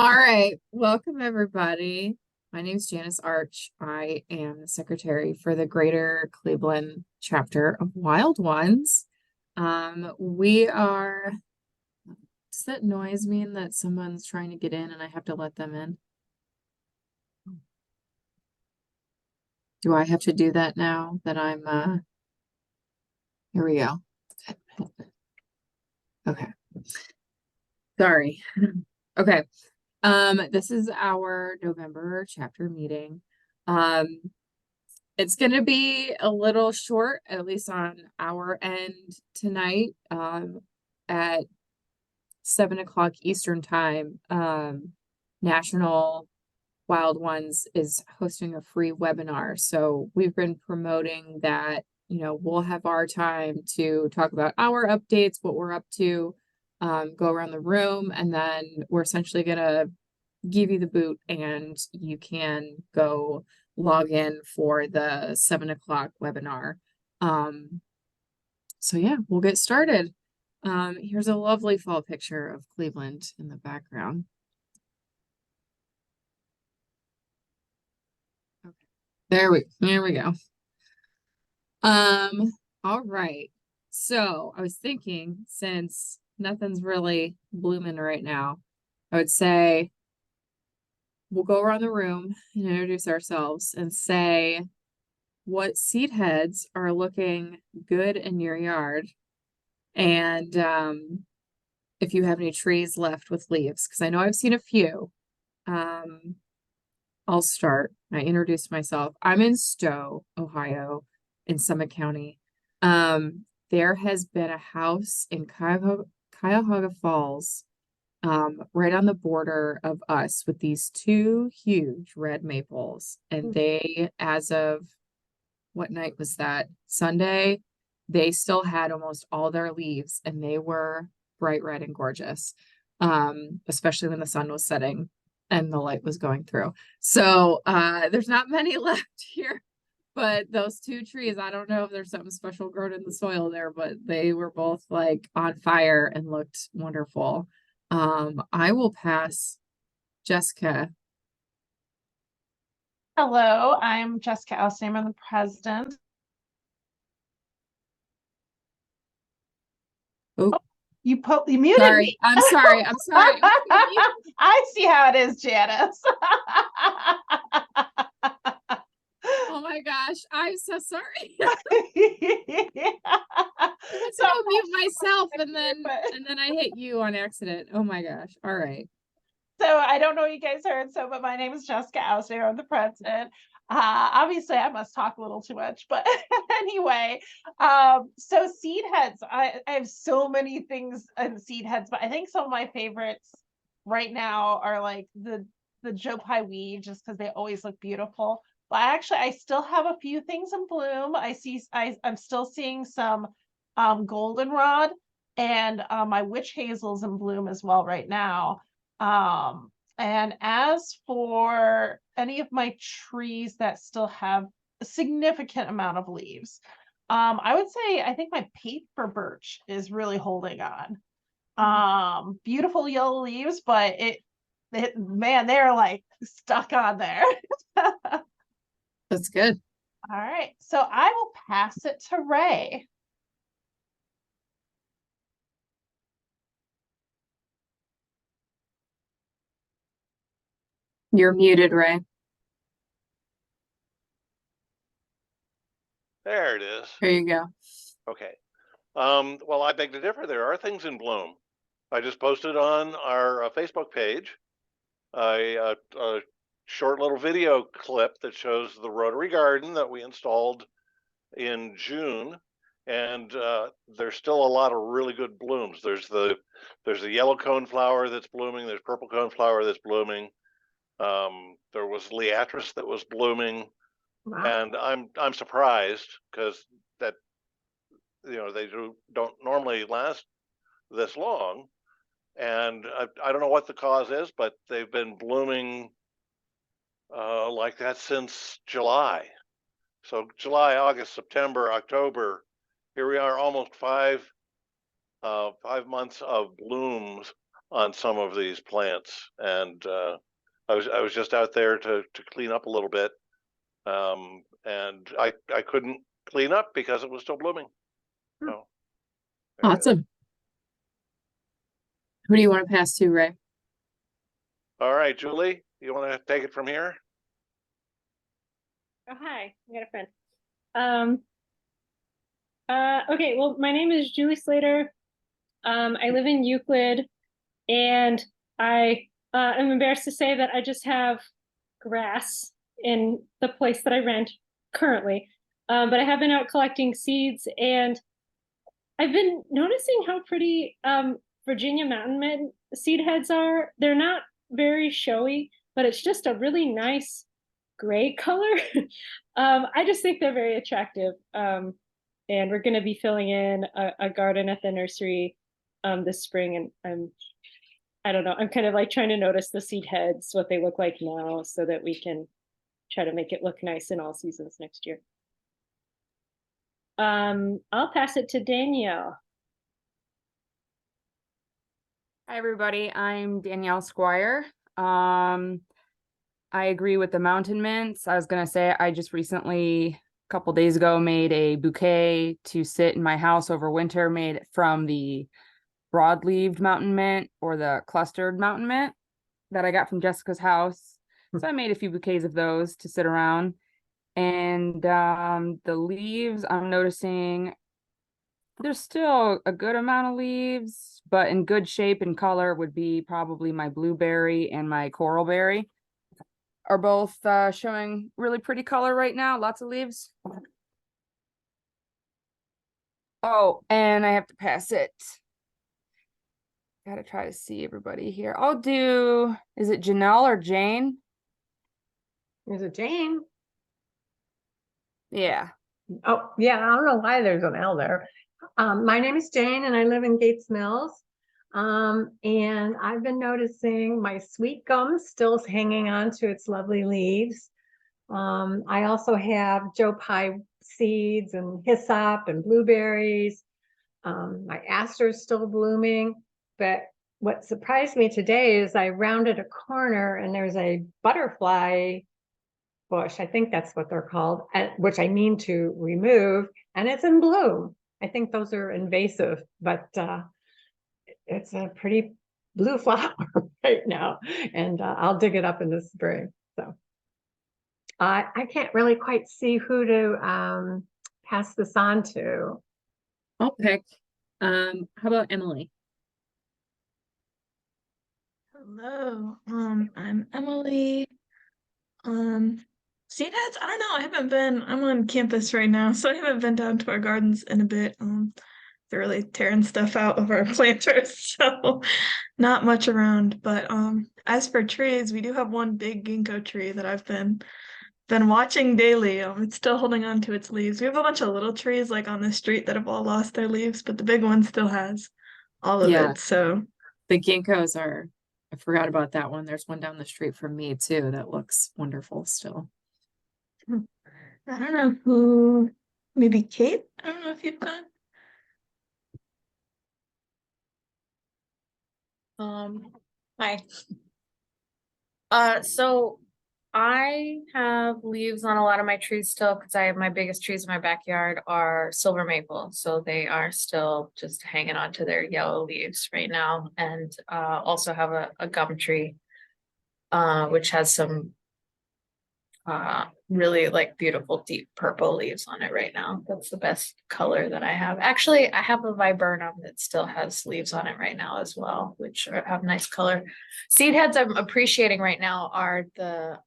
All right, welcome everybody. My name is Janice Arch. I am the secretary for the Greater Cleveland chapter of Wild Ones. We are, does that noise mean that someone's trying to get in and I have to let them in? Do I have to do that now that here we go. Okay, sorry. Okay. This is our November chapter meeting. Um, It's going to be a little short, at least on our end tonight, at 7 o'clock Eastern time. National Wild Ones is hosting a free webinar. So we've been promoting that, we'll have our time to talk about our updates, what we're up to, go around the room, and then we're essentially going to give you the boot and you can go log in for the 7 o'clock webinar. So yeah, we'll get started. Here's a lovely fall picture of Cleveland in the background. Okay. There we go. All right. So I was thinking, since nothing's really blooming right now, I would say we'll go around the room and introduce ourselves and say what seed heads are looking good in your yard, and if you have any trees left with leaves, because I know I've seen a few. I'll start. I introduced myself. I'm in Stowe, Ohio, in Summit County. There has been a house in Cuyahoga Falls, right on the border of us, with these two huge red maples, and they, as of what night was that? Sunday, they still had almost all their leaves and they were bright red and gorgeous. Especially when the sun was setting and the light was going through. So there's not many left here, but those two trees, I don't know if there's something special grown in the soil there, but they were both like on fire and looked wonderful. I will pass Jessica. Hello, I'm Jessica Alstam. I'm the president. Oh, you muted sorry. me. I'm sorry. I'm sorry. I see how it is, Janice. Oh my gosh, I'm so sorry. Yeah. I went to go mute myself and then I hit you on accident. Oh my gosh. All right. So I don't know what you guys heard, but my name is Jessica Alstam. I'm the president. Obviously I must talk a little too much, but anyway, so seed heads, I have so many things in seed heads, but I think some of my favorites right now are like the Joe Pye weed, just because they always look beautiful. But I still have a few things in bloom. I'm still seeing some goldenrod, and my witch hazel's in bloom as well right now. And as for any of my trees that still have a significant amount of leaves, I would say I think my paper birch is really holding on. Beautiful yellow leaves, but man, they're like stuck on there. That's good. All right, so I will pass it to Ray. You're muted, Ray. There it is. There you go. Okay. Well, I beg to differ. There are things in bloom. I just posted on our Facebook page a short little video clip that shows the rotary garden that we installed in June, and there's still a lot of really good blooms. There's the yellow coneflower that's blooming. There's purple coneflower that's blooming. There was liatris that was blooming. Wow. And I'm surprised because that they don't normally last this long, and I don't know what the cause is, but they've been blooming like that since July. So July, August, September, October, here we are, almost 5 months of blooms on some of these plants, and I was just out there to clean up a little bit, and I couldn't clean up because it was still blooming. So there it is. Awesome. Who do you want to pass to, Ray? All right, Julie, you want to take it from here? Oh, hi, I got a friend. Okay, well, my name is Julie Slater. I live in Euclid, and I am embarrassed to say that I just have grass in the place that I rent currently. But I have been out collecting seeds, and I've been noticing how pretty Virginia mountain mint seed heads are. They're not very showy, but it's just a really nice gray color. I just think they're very attractive. And we're going to be filling in a garden at the nursery this spring. And I don't know, I'm kind of like trying to notice the seed heads, what they look like now, so that we can try to make it look nice in all seasons next year. I'll pass it to Danielle. Hi, everybody. I'm Danielle Squire. I agree with the mountain mints. I was going to say, I just recently, a couple days ago, made a bouquet to sit in my house over winter, made from the broad-leaved mountain mint or the clustered mountain mint that I got from Jessica's house. So I made a few bouquets of those to sit around. And the leaves, I'm noticing there's still a good amount of leaves, but in good shape and color would be probably my blueberry and my coral berry are both showing really pretty color right now. Lots of leaves. Oh, and I have to pass it. Gotta try to see everybody here. I'll do, is it Janelle or Jane? Is it Jane? Yeah. Oh, yeah, I don't know why there's an L there. My name is Jane and I live in Gates Mills. And I've been noticing my sweet gum still hanging on to its lovely leaves. I also have Joe Pye seeds and hyssop and blueberries. My aster is still blooming, but what surprised me today is I rounded a corner and there's a butterfly bush, I think that's what they're called, which I mean to remove, and it's in bloom. I think those are invasive, but it's a pretty blue flower right now, and I'll dig it up in the spring. So I can't really quite see who to pass this on to. I'll pick. How about Emily? Hello, I'm Emily. Seed heads, I don't know, I'm on campus right now, so I haven't been down to our gardens in a bit. They're really tearing stuff out of our planters, so not much around. But as for trees, we do have one big ginkgo tree that I've been watching daily. It's still holding on to its leaves. We have a bunch of little trees like on the street that have all lost their leaves, but the big one still has all of Yeah. it. So The ginkgos are, I forgot about that one. There's one down the street from me too that looks wonderful still. I don't know who, maybe Kate? I don't know if you've gone. Hi. So I have leaves on a lot of my trees still because I have my biggest trees in my backyard are silver maple. So they are still just hanging on to their yellow leaves right now. And also have a gum tree, which has some really like beautiful deep purple leaves on it right now. That's the best color that I have. Actually, I have a viburnum that still has leaves on it right now as well, which have nice color. Seed heads I'm appreciating right now are the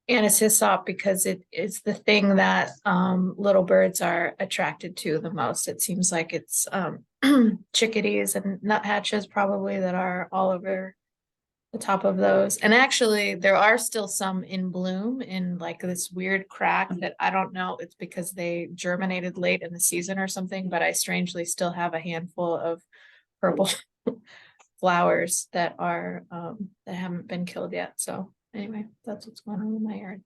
Anise hyssop, because it is the thing that little birds are attracted to the most. It seems like it's chickadees and nuthatches probably that are all over the top of those. And actually there are still some in bloom in like this weird crack that I don't know, it's because they germinated late in the season or something, but I strangely still have a handful of purple flowers that are that haven't been killed yet. So anyway, that's what's going on in my yard.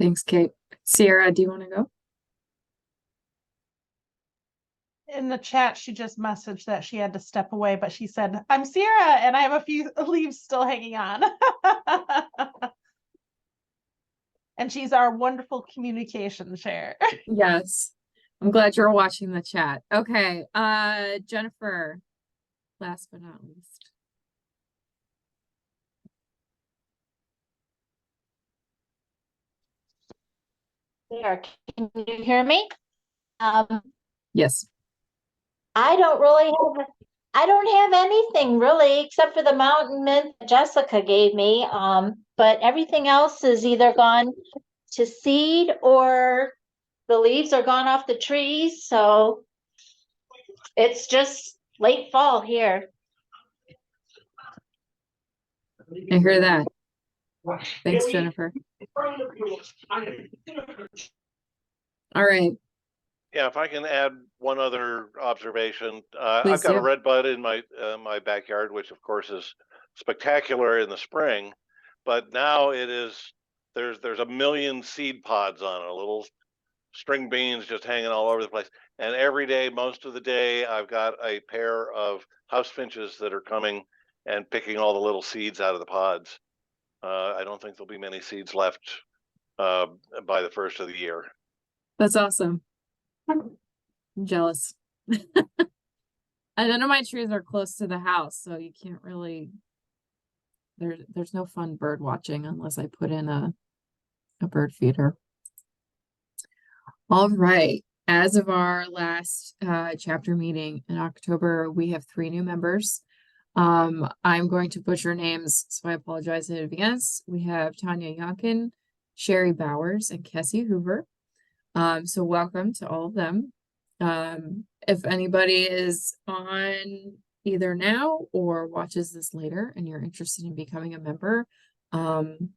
Thanks, Kate. Sierra, do you want to go? In the chat, she just messaged that she had to step away, but she said, I'm Sierra, and I have a few leaves still hanging on. And she's our wonderful communication share. Yes. I'm glad you're watching the chat. Okay, Jennifer, last but not least. There, can you hear me? Yes. I don't have anything really except for the mountain mint that Jessica gave me. But everything else is either gone to seed or the leaves are gone off the trees. So it's just late fall here. I hear that. Thanks, Jennifer. All right. Yeah, if I can add one other observation, Please I've got a do. red bud in my backyard, which of course is spectacular in the spring, but now there's a million seed pods on it, little string beans just hanging all over the place. And every day, most of the day, I've got a pair of house finches that are coming and picking all the little seeds out of the pods. I don't think there'll be many seeds left by the first of the year. That's awesome. I'm jealous. And none of my trees are close to the house, so you can't really, there's no fun bird watching unless I put in a bird feeder. All right. As of our last chapter meeting in October, we have 3 new members. I'm going to butcher names, so I apologize in advance. We have Tanya Yonkin, Sherry Bowers, and Kessie Hoover. So welcome to all of them. If anybody is on either now or watches this later and you're interested in becoming a member, you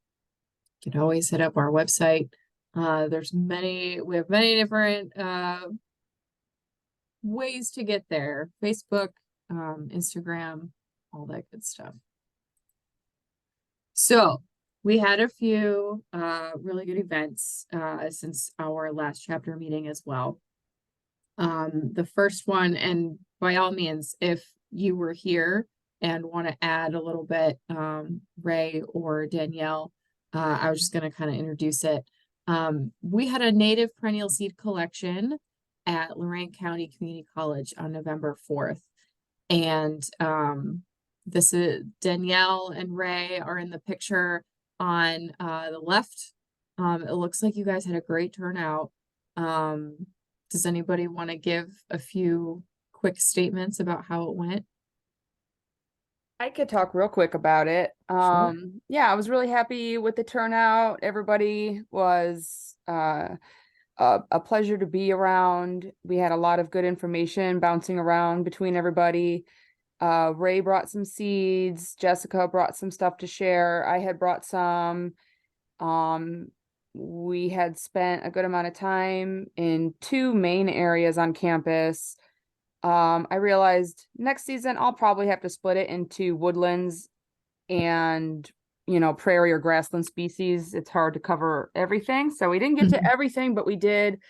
can always hit up our website. We have many different ways to get there. Facebook, Instagram, all that good stuff. So we had a few really good events since our last chapter meeting as well. The first one, and by all means, if you were here and want to add a little bit, Ray or Danielle, I was just going to kind of introduce it. We had a native perennial seed collection at Lorain County Community College on November 4th. And this is Danielle and Ray are in the picture on the left. It looks like you guys had a great turnout. Does anybody want to give a few quick statements about how it went? I could talk real quick about it. Sure. Yeah, I was really happy with the turnout. Everybody was a pleasure to be around. We had a lot of good information bouncing around between everybody. Ray brought some seeds. Jessica brought some stuff to share. I had brought some. We had spent a good amount of time in 2 main areas on campus. I realized next season I'll probably have to split it into woodlands and, prairie or grassland species. It's hard to cover everything. So we didn't get to everything, but we did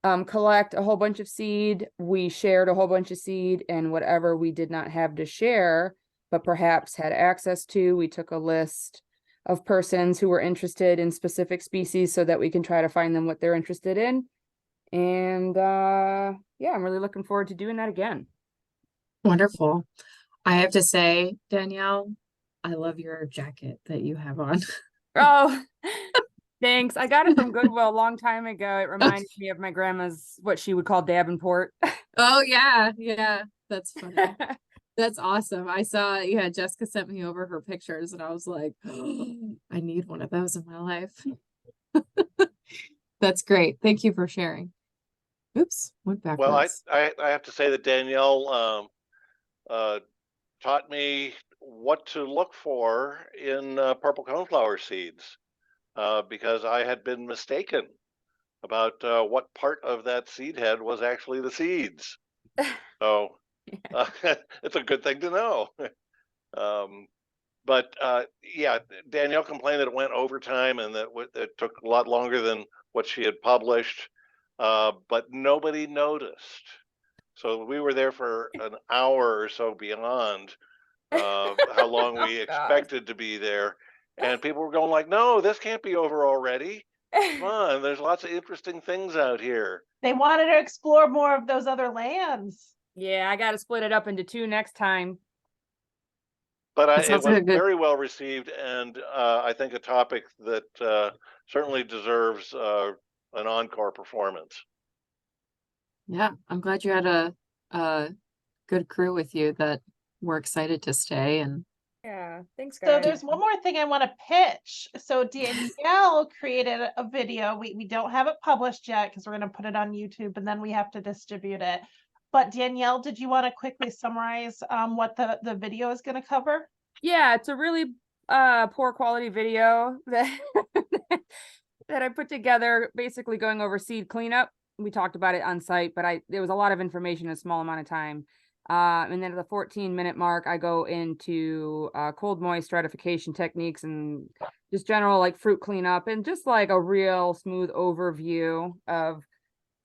collect a whole bunch of seed. We shared a whole bunch of seed, and whatever we did not have to share, but perhaps had access to, we took a list of persons who were interested in specific species so that we can try to find them what they're interested in. And yeah, I'm really looking forward to doing that again. Wonderful. I have to say, Danielle, I love your jacket that you have on. Oh, thanks. I got it from Goodwill a long time ago. It reminded me of my grandma's, what she would call Davenport. Oh, yeah. Yeah. That's funny. That's awesome. I saw, yeah, Jessica sent me over her pictures and I was like, oh, I need one of those in my life. That's great. Thank you for sharing. Oops, went backwards. Well, I have to say that Danielle taught me what to look for in purple coneflower seeds because I had been mistaken about what part of that seed head was actually the seeds. So it's a good thing to know. But yeah, Danielle complained that it went overtime and that it took a lot longer than what she had published, but nobody noticed. So we were there for an hour or so beyond how long we Oh, God. expected to be there. And people were going like, no, this can't be over already. Come on, there's lots of interesting things out here. They wanted to explore more of those other lands. Yeah, I got to split it up into 2 next time. But That it sounds was like a good, very well received, and I think a topic that certainly deserves an encore performance. yeah, I'm glad you had a good crew with you that were excited to stay. And Yeah, thanks, So guys. there's one more thing I want to pitch. So Danielle created a video. We don't have it published yet because we're going to put it on YouTube and then we have to distribute it. But Danielle, did you want to quickly summarize what the video is going to cover? Yeah, it's a really poor quality video that that I put together, basically going over seed cleanup. We talked about it on site, but there was a lot of information in a small amount of time. And then at the 14-minute mark, I go into cold moist stratification techniques and just general like fruit cleanup and just like a real smooth overview of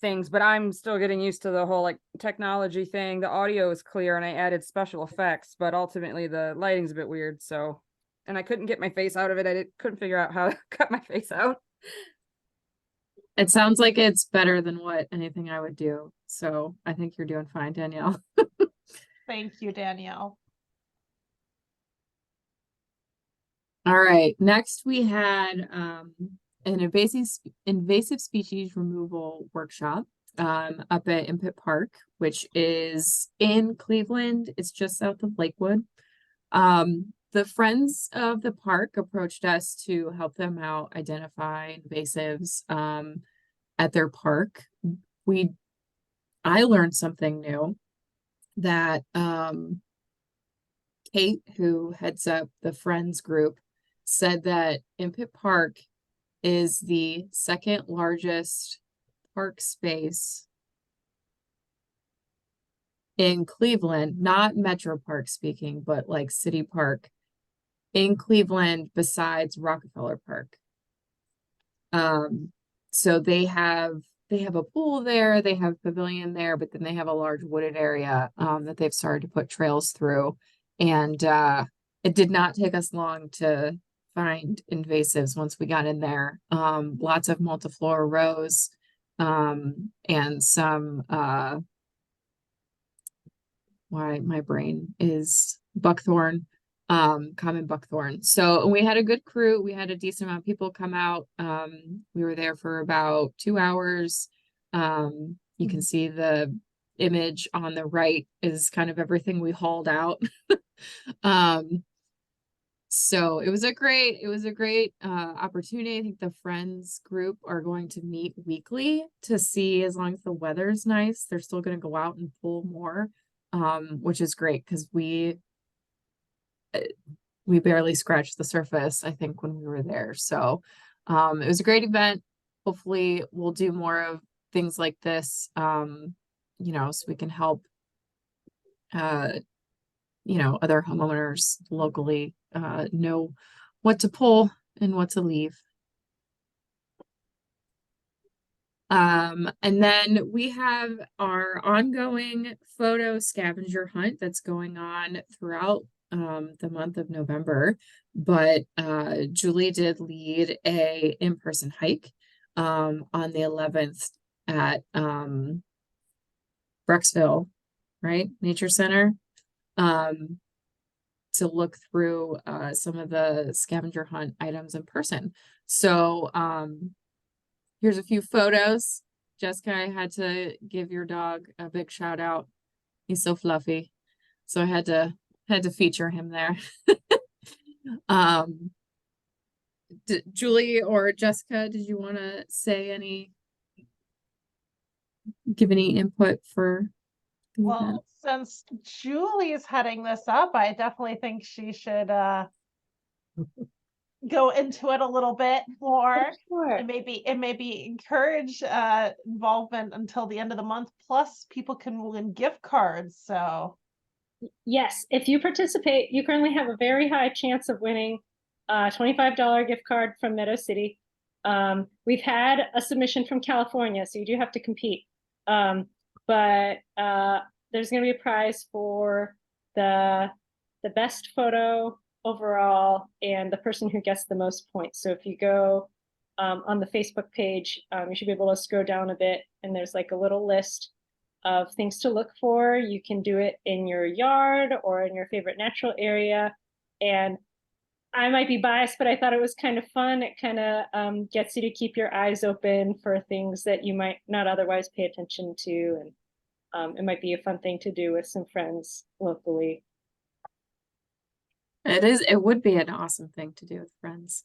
things. But I'm still getting used to the whole like technology thing. The audio is clear and I added special effects, but ultimately the lighting's a bit weird. So, and I couldn't get my face out of it. Couldn't figure out how to cut my face out. it sounds like it's better than what anything I would do. So I think you're doing fine, Danielle. Thank you, Danielle. All right. Next, we had an invasive species removal workshop up at Impet Park, which is in Cleveland. It's just south of Lakewood. The Friends of the Park approached us to help them out identify invasives at their park. I learned something new that Kate, who heads up the Friends group, said that Impet Park is the second largest park space in Cleveland, not Metro Park speaking, but like City Park in Cleveland besides Rockefeller Park. So they have a pool there, they have a pavilion there, but then they have a large wooded area that they've started to put trails through. And it did not take us long to find invasives once we got in there. Lots of multiflora rose and some why my brain is buckthorn, common buckthorn. So we had a good crew. We had a decent amount of people come out. We were there for about 2 hours. You can see the image on the right is kind of everything we hauled out. So it was a great opportunity. I think the Friends group are going to meet weekly to see, as long as the weather's nice, they're still going to go out and pull more, which is great because we barely scratched the surface, I think, when we were there. So it was a great event. Hopefully we'll do more of things like this, so we can help other homeowners locally know what to pull and what to leave. And then we have our ongoing photo scavenger hunt that's going on throughout the month of November. But Julie did lead a in-person hike on the 11th at Brecksville, right? Nature Center. To look through some of the scavenger hunt items in person. So here's a few photos. Jessica, I had to give your dog a big shout out. He's so fluffy. So I had to feature him there. Julie or Jessica, did you want to give any input for the event? Well, since Julie is heading this up, I definitely think she should go into it a little bit more. Sure. And maybe encourage involvement until the end of the month. Plus, people can win gift cards. So Yes, if you participate, you currently have a very high chance of winning a $25 gift card from Meadow City. We've had a submission from California, so you do have to compete. But there's going to be a prize for the best photo overall and the person who gets the most points. So if you go on the Facebook page, you should be able to scroll down a bit, and there's like a little list of things to look for. You can do it in your yard or in your favorite natural area. And I might be biased, but I thought it was kind of fun. It kind of gets you to keep your eyes open for things that you might not otherwise pay attention to. And it might be a fun thing to do with some friends locally. It would be an awesome thing to do with friends.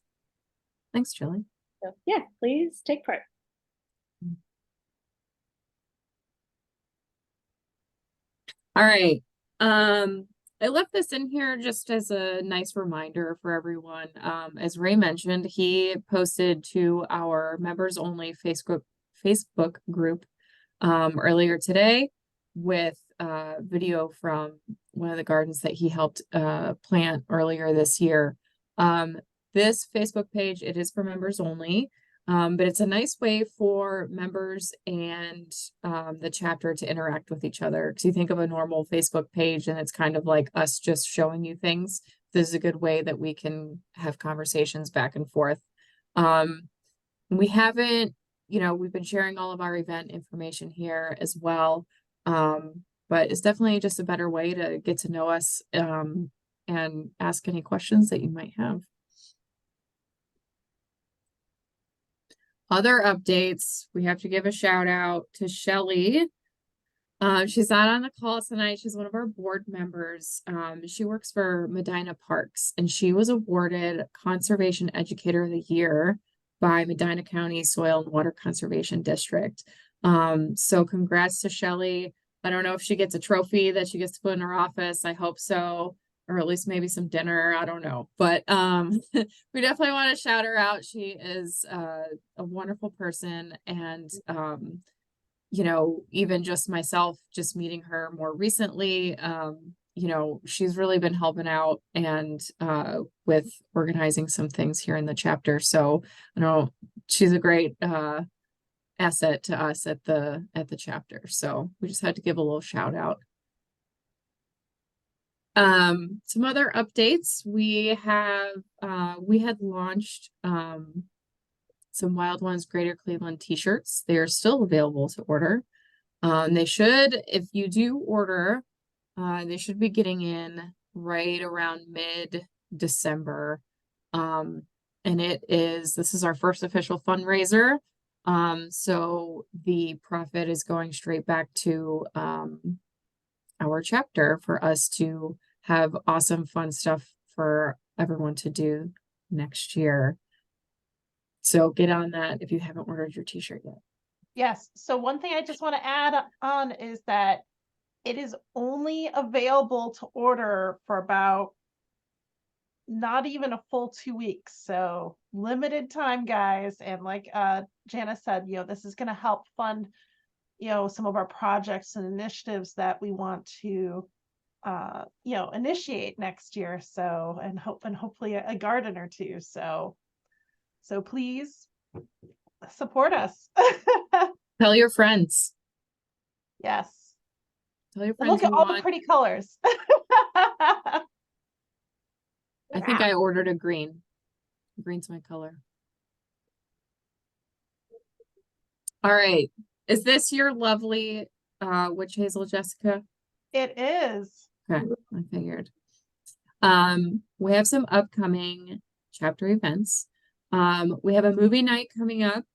Thanks, Julie. So yeah, please take part. All right. I left this in here just as a nice reminder for everyone. As Ray mentioned, he posted to our members only Facebook group earlier today with a video from one of the gardens that he helped plant earlier this year. This Facebook page, it is for members only. But it's a nice way for members and the chapter to interact with each other. Because you think of a normal Facebook page and it's kind of like us just showing you things. This is a good way that we can have conversations back and forth. We haven't, we've been sharing all of our event information here as well. But it's definitely just a better way to get to know us and ask any questions that you might have. Other updates, we have to give a shout out to Shelly. She's not on the call tonight. She's one of our board members. She works for Medina Parks, and she was awarded Conservation Educator of the Year by Medina County Soil and Water Conservation District. So congrats to Shelly. I don't know if she gets a trophy that she gets to put in her office. I hope so. Or at least maybe some dinner. I don't know. But we definitely want to shout her out. She is a wonderful person. And, even just myself, just meeting her more recently, she's really been helping out and with organizing some things here in the chapter. So I know she's a great asset to us at the chapter. So we just had to give a little shout out. Some other updates. We had launched some Wild Ones Greater Cleveland t-shirts. They are still available to order. They should, if you do order, they should be getting in right around mid-December. And this is our first official fundraiser. So the profit is going straight back to our chapter for us to have awesome fun stuff for everyone to do next year. So get on that if you haven't ordered your t-shirt yet. Yes. So one thing I just want to add on is that it is only available to order for about not even a full 2 weeks. So limited time, guys. And like Jana said, this is going to help fund some of our projects and initiatives that we want to initiate next year. So and hopefully a garden or two. So please support us. Tell your friends. Yes. Tell your friends. Look at all the pretty colors. I think I ordered a green. Green's my color. All right. Is this your lovely witch hazel, Jessica? It is. Okay, I figured. We have some upcoming chapter events. We have a movie night coming up.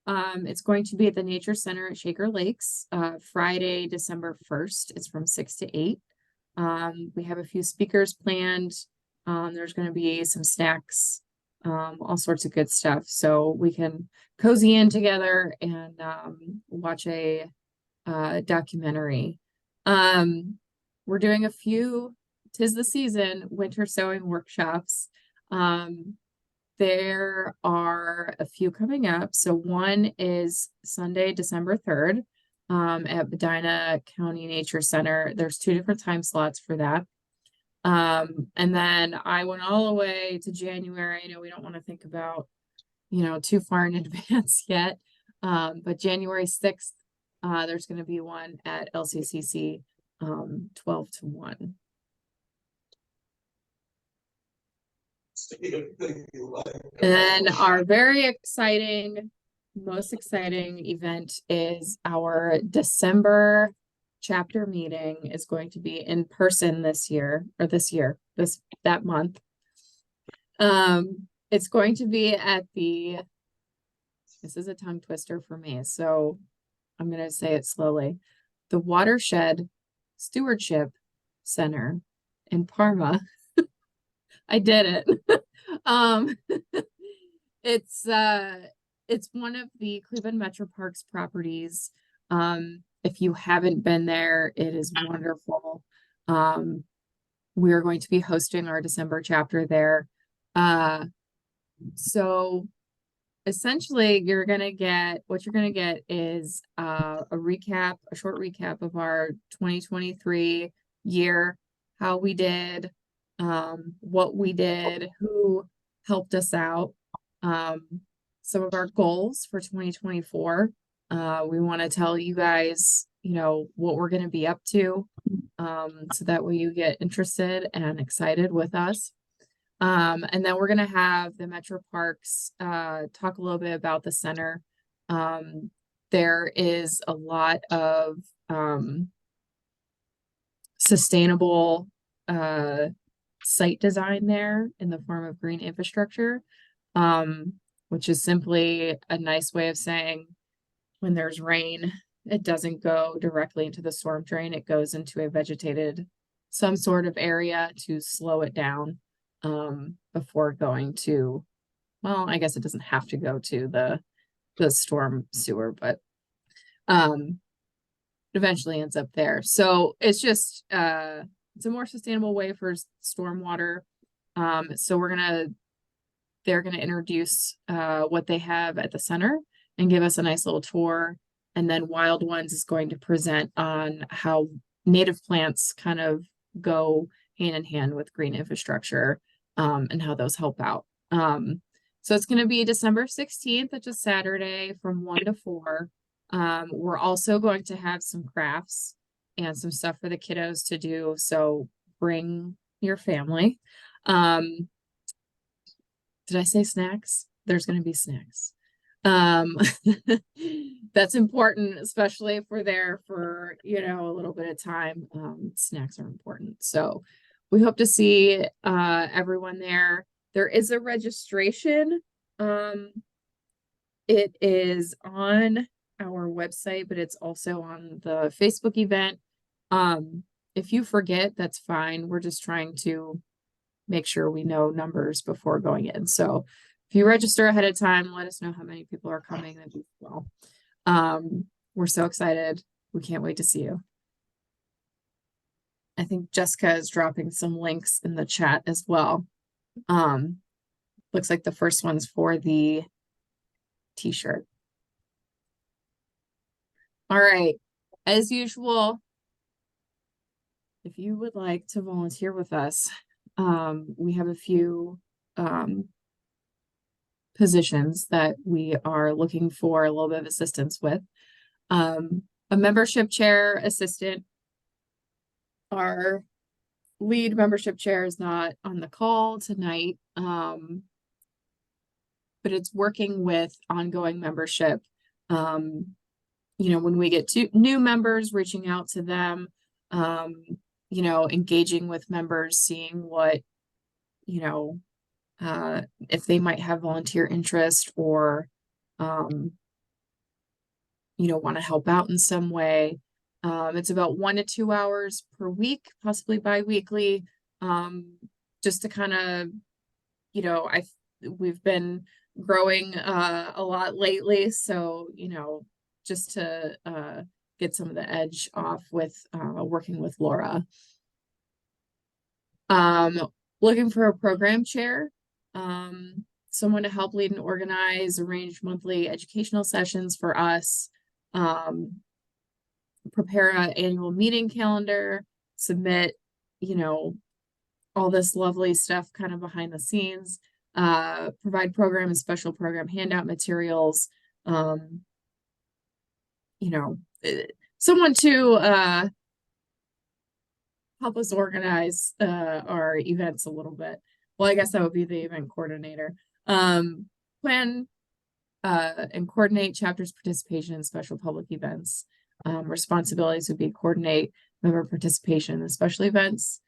It's going to be at the Nature Center at Shaker Lakes, Friday, December 1st. It's from 6 to 8. We have a few speakers planned. There's going to be some snacks, all sorts of good stuff. So we can cozy in together and watch a documentary. We're doing a few 'tis the season winter sewing workshops. There are a few coming up. So one is Sunday, December 3rd. at Medina County Nature Center. There's 2 different time slots for that. And then I went all the way to January. I know we don't want to think about, too far in advance yet. But January 6th, there's going to be one at LCCC, 12 to 1. And then our very exciting, most exciting event is our December chapter meeting is going to be in person this month. It's going to be at this is a tongue twister for me, so I'm going to say it slowly. The Watershed Stewardship Center in Parma. I did it. It's one of the Cleveland Metro Parks properties. If you haven't been there, it is wonderful. We are going to be hosting our December chapter there. So essentially what you're gonna get is a short recap of our 2023 year, how we did, what we did, who helped us out, some of our goals for 2024. We want to tell you guys, what we're going to be up to, so that way you get interested and excited with us. And then we're going to have the Metro Parks talk a little bit about the center. There is a lot of sustainable site design there in the form of green infrastructure, which is simply a nice way of saying when there's rain, it doesn't go directly into the storm drain. It goes into a vegetated, some sort of area to slow it down before going to, well, I guess it doesn't have to go to the storm sewer, but eventually ends up there. So it's just it's a more sustainable way for stormwater. So they're gonna introduce what they have at the center and give us a nice little tour. And then Wild Ones is going to present on how native plants kind of go hand in hand with green infrastructure, and how those help out. So it's going to be December 16th, which is Saturday from 1 to 4. We're also going to have some crafts and some stuff for the kiddos to do. So bring your family. Did I say snacks? There's going to be snacks. That's important, especially if we're there for, a little bit of time. Snacks are important. So we hope to see everyone there. There is a registration. It is on our website, but it's also on the Facebook event. If you forget, that's fine. We're just trying to make sure we know numbers before going in. So if you register ahead of time, let us know how many people are coming as well. We're so excited. We can't wait to see you. I think Jessica is dropping some links in the chat as well. Looks like the first one's for the t-shirt. All right. As usual, if you would like to volunteer with us, we have a few positions that we are looking for a little bit of assistance with. A membership chair assistant. Our lead membership chair is not on the call tonight, but it's working with ongoing membership. When we get to new members, reaching out to them, engaging with members, seeing what, if they might have volunteer interest or, want to help out in some way. It's about 1 to 2 hours per week, possibly bi-weekly, just to kind of, we've been growing a lot lately. So, just to get some of the edge off with working with Laura. Looking for a program chair, someone to help lead and organize, arrange monthly educational sessions for us. prepare an annual meeting calendar, submit, you know, all this lovely stuff kind of behind the scenes, provide program and special program handout materials, you know, someone to help us organize our events a little bit. Well, I guess that would be the event coordinator. Plan and coordinate chapters participation in special public events. Responsibilities would be coordinate member participation in special events,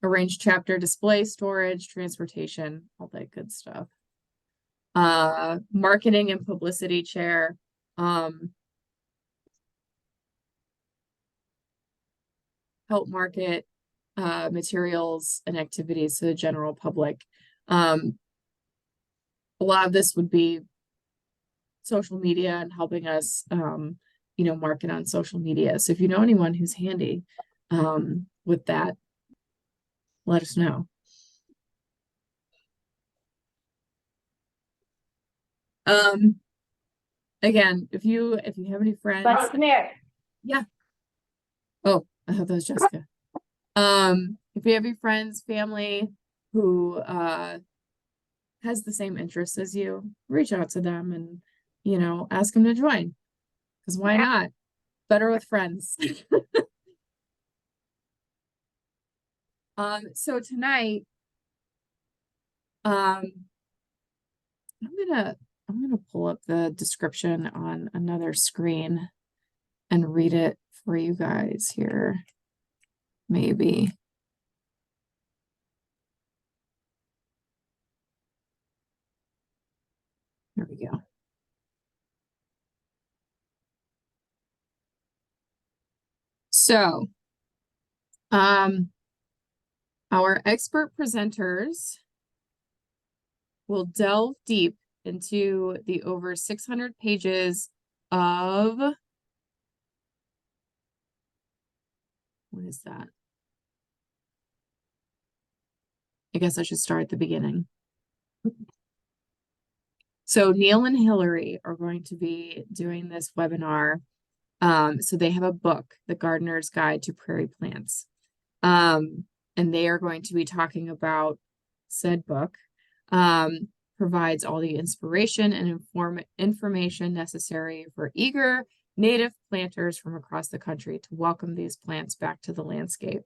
arrange chapter display, storage, transportation, all that good stuff. Marketing and publicity chair. Help market materials and activities to the general public. A lot of this would be social media and helping us, you know, market on social media. So if you know anyone who's handy with that, let us know. Again, if you have any friends, But come here. yeah. Oh, I thought that was Jessica. If you have any friends, family who has the same interests as you, reach out to them and, you know, ask them to join. Because why not? Better with friends. So tonight, I'm gonna pull up the description on another screen and read it for you guys here. Maybe. There we go. So, our expert presenters will delve deep into the over 600 pages of, what is that? I guess I should start at the beginning. So Neil and Hillary are going to be doing this webinar. So they have a book, The Gardener's Guide to Prairie Plants. And they are going to be talking about said book. Provides all the inspiration and information necessary for eager native planters from across the country to welcome these plants back to the landscape.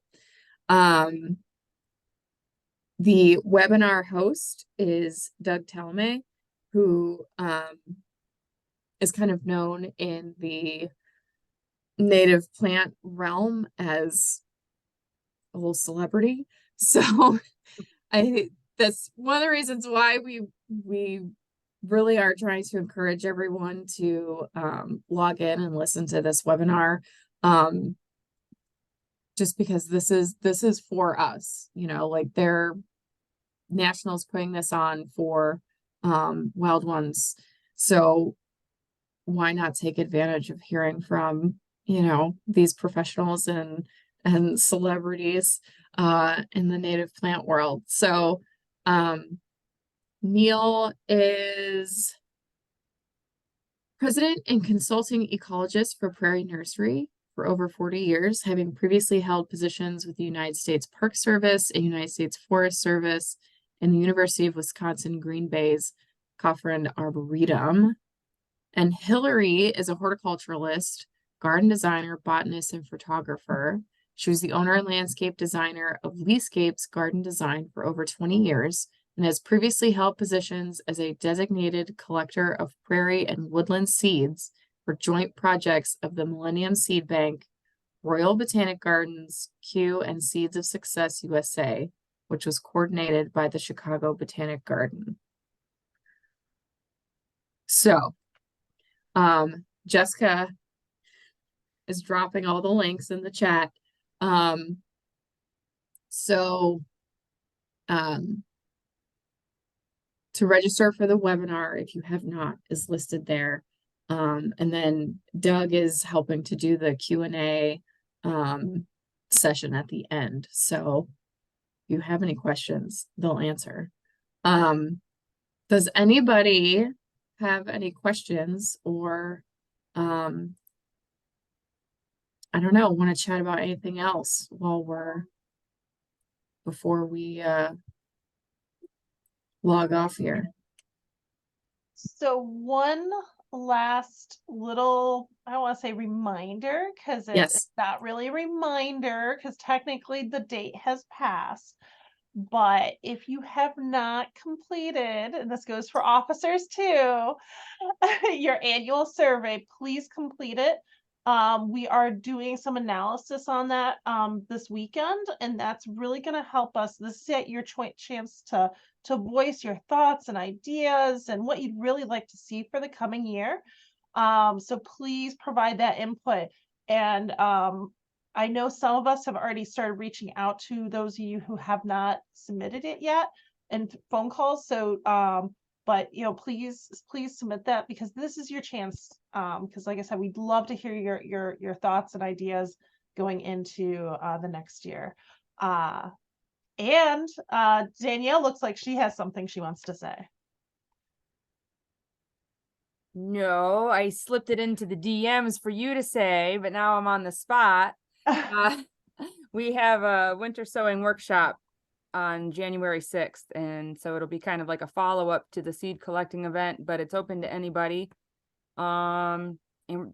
The webinar host is Doug Talame, who is kind of known in the native plant realm as a whole celebrity. So that's one of the reasons why we really are trying to encourage everyone to log in and listen to this webinar. Just because this is for us, you know, like they're Nationals putting this on for wild ones. So why not take advantage of hearing from, you know, these professionals and celebrities in the native plant world. So Neil is president and consulting ecologist for Prairie Nursery for over 40 years, having previously held positions with the United States Park Service and United States Forest Service and the University of Wisconsin Green Bay's Coffin Arboretum. And Hillary is a horticulturalist, garden designer, botanist, and photographer. She was the owner and landscape designer of Leascapes Garden Design for over 20 years and has previously held positions as a designated collector of prairie and woodland seeds for joint projects of the Millennium Seed Bank, Royal Botanic Gardens, Kew, and Seeds of Success USA, which was coordinated by the Chicago Botanic Garden. So, Jessica is dropping all the links in the chat. To register for the webinar, if you have not, is listed there. And then Doug is helping to do the Q&A session at the end. So if you have any questions, they'll answer. Does anybody have any questions or I don't know, want to chat about anything else before we log off here? So one last little, I don't want to say reminder, because it's Yes. not really a reminder, because technically the date has passed. But if you have not completed, and this goes for officers too, your annual survey, please complete it. We are doing some analysis on that this weekend, and that's really going to help us. This is at your chance to voice your thoughts and ideas and what you'd really like to see for the coming year. So please provide that input. And I know some of us have already started reaching out to those of you who have not submitted it yet and phone calls. So but please submit that, because this is your chance. Because like I said, we'd love to hear your thoughts and ideas going into the next year. And Danielle looks like she has something she wants to say. No, I slipped it into the DMs for you to say, but now I'm on the spot. We have a winter sowing workshop on January 6th, and so it'll be kind of like a follow-up to the seed collecting event, but it's open to anybody. And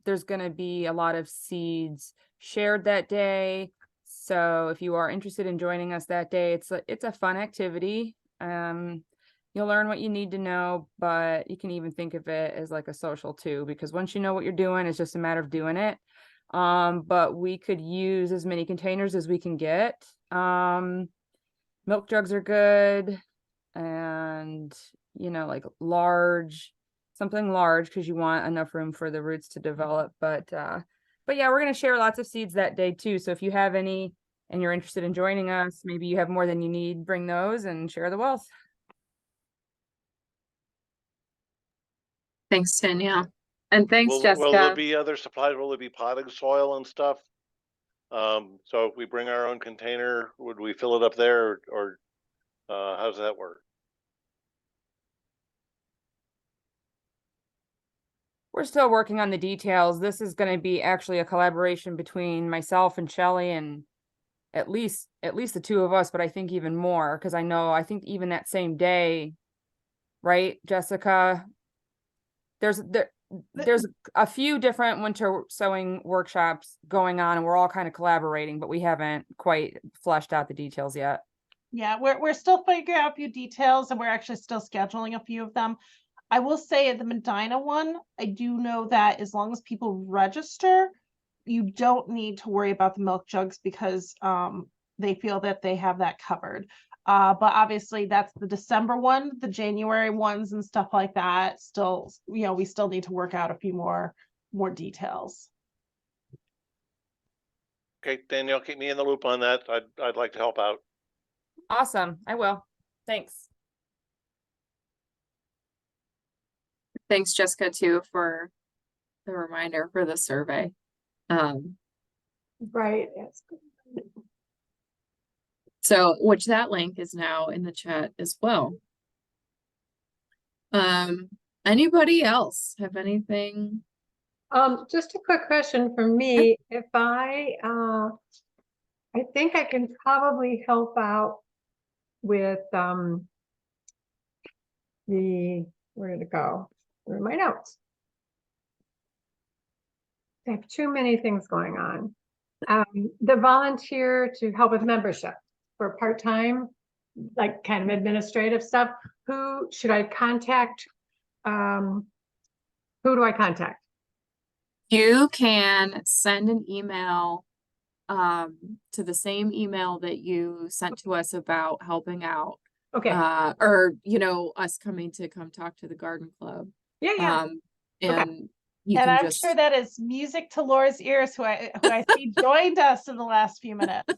there's going to be a lot of seeds shared that day. So if you are interested in joining us that day, it's a fun activity. You'll learn what you need to know, but you can even think of it as like a social too, because once you know what you're doing, it's just a matter of doing it. But we could use as many containers as we can get. Milk jugs are good, and like something large, because you want enough room for the roots to develop. But yeah, we're going to share lots of seeds that day too. So if you have any and you're interested in joining us, maybe you have more than you need, bring those and share the wealth. Thanks, Danielle. And thanks, Will Jessica. there be other supplies? Will there be potting soil and stuff? So if we bring our own container, would we fill it up there, or how does that work? We're still working on the details. This is going to be actually a collaboration between myself and Shelley, and at least the two of us, but I think even more, because I think even that same day, right, Jessica, there's a few different winter sowing workshops going on, and we're all kind of collaborating, but we haven't quite fleshed out the details yet. Yeah, we're still figuring out a few details, and we're actually still scheduling a few of them. I will say at the Medina one, I do know that as long as people register, you don't need to worry about the milk jugs, because they feel that they have that covered. But obviously that's the December one. The January ones and stuff like that, still, we still need to work out a few more details. Okay, Danielle, keep me in the loop on that. I'd like to help out. Awesome, I will. Thanks. Thanks, Jessica, too, for the reminder for the survey. Right. That's good. So, which that link is now in the chat as well. Anybody else have anything? Just a quick question from me. If I think I can probably help out with where did it go? Where are my notes? I have too many things going on. The volunteer to help with membership for part-time, like kind of administrative stuff. Who should I contact? Who do I contact? You can send an email to the same email that you sent to us about helping out. Okay. Or us coming to come talk to the garden club. Yeah. And Okay. you And can I'm sure that is music to Laura's ears, who I see joined us in the last few minutes.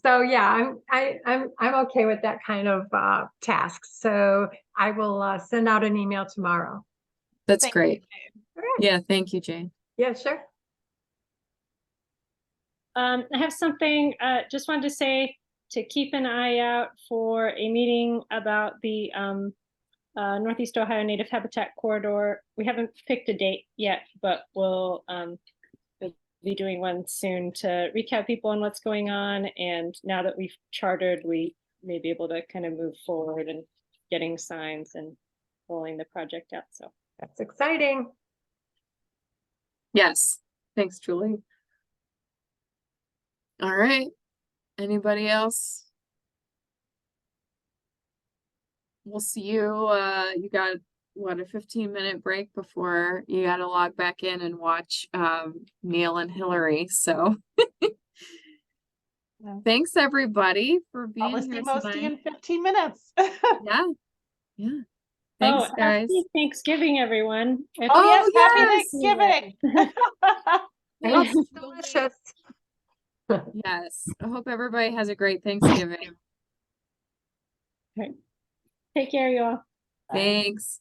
So yeah, I'm okay with that kind of task. So I will send out an email tomorrow. That's Thank great. All right. Yeah, thank you, Jane. Yeah, sure. I have something, just wanted to say to keep an eye out for a meeting about the Northeast Ohio Native Habitat Corridor. We haven't picked a date yet, but we'll be doing one soon to recap people on what's going on. And now that we've chartered, we may be able to kind of move forward and getting signs and rolling the project out. So That's exciting. Yes. Thanks, Julie. All right. Anybody else? We'll see you. You got what, a 15-minute break before you got to log back in and watch Neil and Hillary. So Yeah. thanks everybody for being Probably here see Mosty tonight. in 15 minutes. Yeah. Yeah. Thanks, guys. Happy Thanksgiving, everyone. If- Oh, yes, happy yes. Thanksgiving. Thanks, Thanks, delicious. Yes. I hope everybody has a great Thanksgiving. Take care, you all. Thanks.